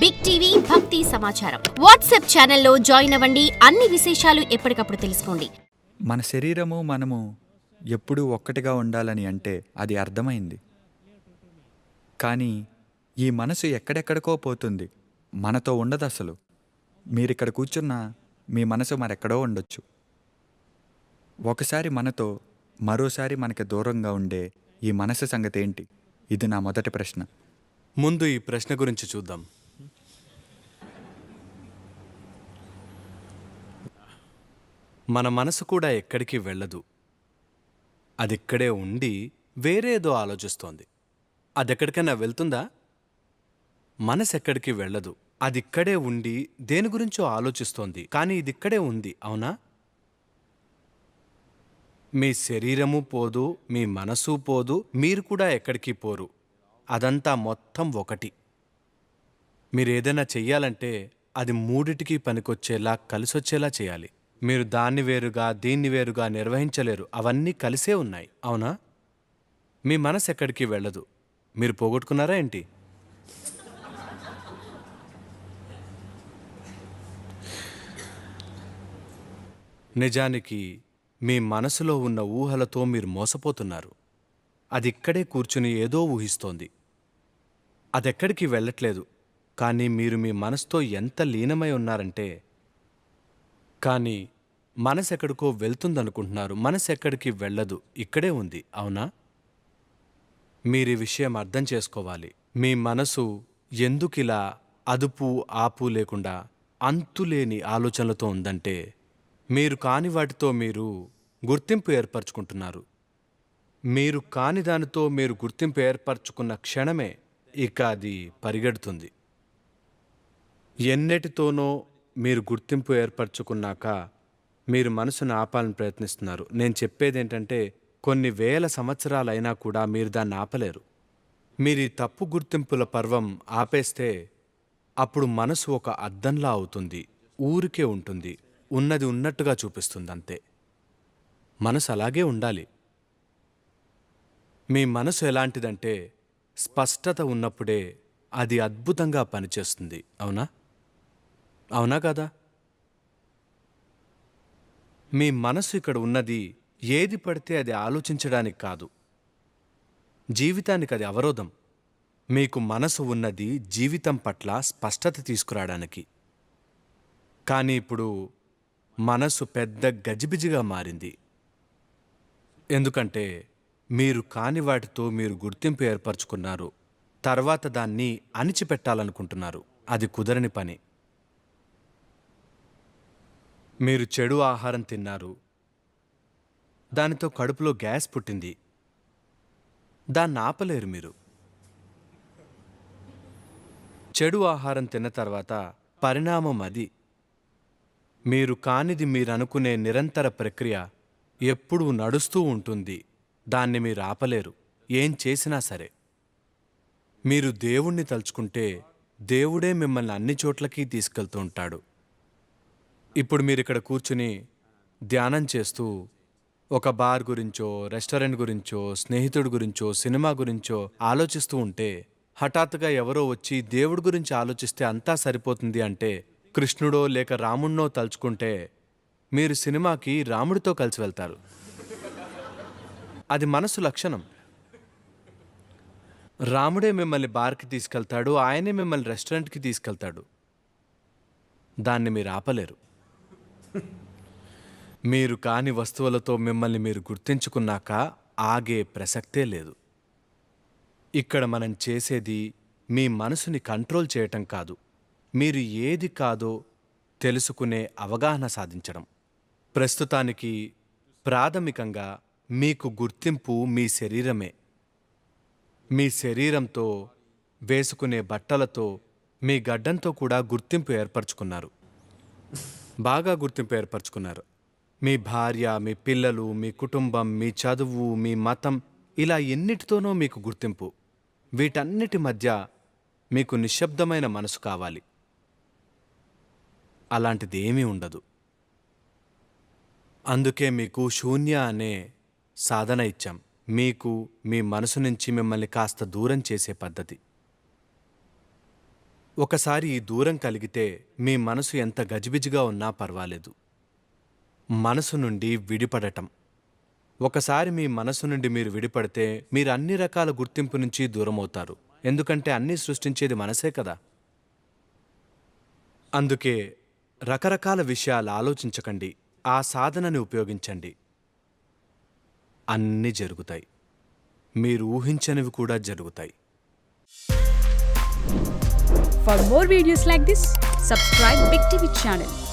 Big TV భక్తి సమాచారం WhatsApp ఛానల్లో జాయిన్ అవ్వండి. అన్ని విశేషాలు ఎప్పటికప్పుడు తెలుసుకోండి. మన శరీరము మనము ఎప్పుడూ ఒక్కటిగా ఉండాలని అంటే అది అర్థమైంది. కానీ ఈ మనసు ఎక్కడెక్కడికో పోతుంది, మనతో ఉండదు. అసలు మీరిక్కడ కూర్చున్నా మీ మనసు మరెక్కడో ఉండొచ్చు. ఒకసారి మనతో, మరోసారి మనకి దూరంగా ఉండే ఈ మనసు సంగతి ఏంటి? ఇది నా మొదటి ప్రశ్న. ముందు ఈ ప్రశ్న గురించి చూద్దాం. మన మనసు కూడా ఎక్కడికి వెళ్ళదు. అది ఇక్కడే ఉండి వేరేదో ఆలోచిస్తోంది. అది ఎక్కడికైనా వెళ్తుందా? మనసు ఎక్కడికి వెళ్ళదు. అది ఇక్కడే ఉండి దేని గురించో ఆలోచిస్తోంది. కానీ ఇది ఇక్కడే ఉంది, అవునా? మీ శరీరము పోదు, మీ మనసు పోదు, మీరు కూడా ఎక్కడికి పోరు. అదంతా మొత్తం ఒకటి. మీరు ఏదైనా చెయ్యాలంటే అది మూడిటికి పనికొచ్చేలా, కలిసొచ్చేలా చేయాలి. మీరు దాన్ని వేరుగా దీన్ని వేరుగా నిర్వహించలేరు. అవన్నీ కలిసే ఉన్నాయి, అవునా? మీ మనసు ఎక్కడికి వెళ్ళదు. మీరు పోగొట్టుకున్నారా ఏంటి? నిజానికి మీ మనసులో ఉన్న ఊహలతో మీరు మోసపోతున్నారు. అది ఇక్కడే కూర్చుని ఏదో ఊహిస్తోంది. అదెక్కడికి వెళ్ళట్లేదు. కానీ మీరు మీ మనసుతో ఎంత లీనమై ఉన్నారంటే, కానీ మనసు ఎక్కడికో వెళ్తుందనుకుంటున్నారు. మనసు ఎక్కడికి వెళ్ళదు, ఇక్కడే ఉంది, అవునా? మీరు ఈ విషయం అర్థం చేసుకోవాలి. మీ మనసు ఎందుకిలా అదుపు ఆపు లేకుండా అంతులేని ఆలోచనలతో ఉందంటే, మీరు కాని వాటితో మీరు గుర్తింపు ఏర్పరచుకుంటున్నారు. మీరు కాని దానితో మీరు గుర్తింపు ఏర్పరచుకున్న క్షణమే ఇక అది పరిగెడుతుంది. ఎన్నటితోనో మీరు గుర్తింపు ఏర్పరచుకున్నాక మీరు మనసును ఆపాలని ప్రయత్నిస్తున్నారు. నేను చెప్పేదేంటంటే, కొన్ని వేల సంవత్సరాలైనా కూడా మీరు దాన్ని ఆపలేరు. మీరు ఈ తప్పు గుర్తింపుల పర్వం ఆపేస్తే అప్పుడు మనసు ఒక అద్దంలా అవుతుంది. ఊరికే ఉంటుంది, ఉన్నది ఉన్నట్టుగా చూపిస్తుంది, అంతే. మనసు అలాగే ఉండాలి. మీ మనసు ఎలాంటిదంటే, స్పష్టత ఉన్నప్పుడే అది అద్భుతంగా పనిచేస్తుంది, అవునా? అవునా కదా? మీ మనసు ఇక్కడ ఉన్నది ఏది పడితే అది ఆలోచించడానికి కాదు, జీవితానికి అది అవరోధం. మీకు మనసు ఉన్నది జీవితం పట్ల స్పష్టత తీసుకురావడానికి. కానీ ఇప్పుడు మనసు పెద్ద గజిబిజిగా మారింది. ఎందుకంటే మీరు కాని వాటితో మీరు గుర్తింపు ఏర్పరచుకున్నారు. తర్వాత దాన్ని అణిచిపెట్టాలనుకుంటున్నారు. అది కుదరని పని. మీరు చెడు ఆహారం తిన్నారు, దానితో కడుపులో గ్యాస్ పుట్టింది. దాన్ని ఆపలేరు మీరు. చెడు ఆహారం తిన్న తర్వాత పరిణామం అది. మీరు కానిది మీరనుకునే నిరంతర ప్రక్రియ ఎప్పుడూ నడుస్తూ ఉంటుంది. దాన్ని మీరు ఆపలేరు, ఏం చేసినా సరే. మీరు దేవుణ్ణి తలుచుకుంటే దేవుడే మిమ్మల్ని అన్ని చోట్లకి తీసుకెళ్తూ ఉంటాడు. ఇప్పుడు మీరిక్కడ కూర్చుని ధ్యానం చేస్తూ ఒక బార్ గురించో, రెస్టారెంట్ గురించో, స్నేహితుడి గురించో, సినిమా గురించో ఆలోచిస్తూ ఉంటే హఠాత్తుగా ఎవరో వచ్చి దేవుడి గురించి ఆలోచిస్తే అంతా సరిపోతుంది అంటే, కృష్ణుడో లేక రాముణ్ణో తలుచుకుంటే మీరు సినిమాకి రాముడితో కలిసి వెళ్తారు. అది మనసు లక్షణం. రాముడే మిమ్మల్ని బార్కి తీసుకెళ్తాడు, ఆయనే మిమ్మల్ని రెస్టారెంట్కి తీసుకెళ్తాడు. దాన్ని మీరు ఆపలేరు. మీరు కాని వస్తువులతో మిమ్మల్ని మీరు గుర్తించుకున్నాక ఆగే ప్రసక్తే లేదు. ఇక్కడ మనం చేసేది మీ మనసుని కంట్రోల్ చేయటం కాదు, మీరు ఏది కాదో తెలుసుకునే అవగాహన సాధించడం. ప్రస్తుతానికి ప్రాథమికంగా మీకు గుర్తింపు మీ శరీరమే. మీ శరీరంతో, వేసుకునే బట్టలతో, మీ గడ్డంతో కూడా గుర్తింపు ఏర్పరచుకున్నారు. బాగా గుర్తింపు ఏర్పరచుకున్నారు. మీ భార్య, మీ పిల్లలు, మీ కుటుంబం, మీ చదువు, మీ మతం, ఇలా ఎన్నిటితోనో మీకు గుర్తింపు. వీటన్నిటి మధ్య మీకు నిశ్శబ్దమైన మనసు కావాలి. అలాంటిది ఏమీ ఉండదు. అందుకే మీకు శూన్య అనే సాధన ఇచ్చాం. మీకు మీ మనసు నుంచి మిమ్మల్ని కాస్త దూరం చేసే పద్ధతి. ఒకసారి ఈ దూరం కలిగితే మీ మనసు ఎంత గజిబిజిగా ఉన్నా పర్వాలేదు. మనసు నుండి విడిపడటం. ఒకసారి మీ మనసు నుండి మీరు విడిపడితే మీరు అన్ని రకాల గుర్తింపు నుంచి దూరమవుతారు. ఎందుకంటే అన్నీ సృష్టించేది మనసే కదా. అందుకే రకరకాల విషయాలు ఆలోచించకండి, ఆ సాధనని ఉపయోగించండి. అన్నీ జరుగుతాయి. మీరు ఊహించనివి కూడా జరుగుతాయి. For more videos like this, subscribe Big TV channel.